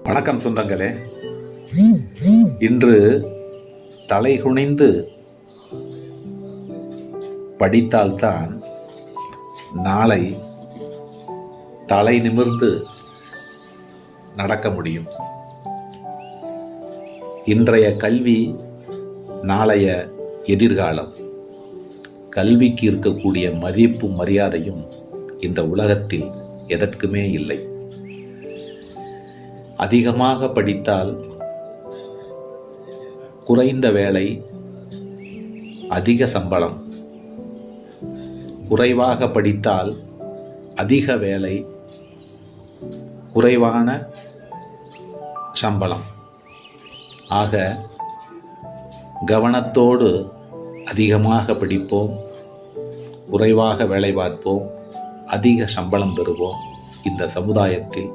வணக்கம் சொந்தங்களே. இன்று தலைகுனிந்து படித்தால்தான் நாளை தலை நிமிர்ந்து நடக்க முடியும். இன்றைய கல்வி நாளைய எதிர்காலம். கல்விக்கு இருக்கக்கூடிய மதிப்பும் மரியாதையும் இந்த உலகத்தில் எதற்குமே இல்லை. அதிகமாக படித்தால் குறைந்த வேலை, அதிக சம்பளம். குறைவாக படித்தால் அதிக வேலை, குறைவான சம்பளம். ஆக கவனத்தோடு அதிகமாக படிப்போம், குறைவாக வேலை பார்ப்போம், அதிக சம்பளம் பெறுவோம். இந்த சமுதாயத்தில்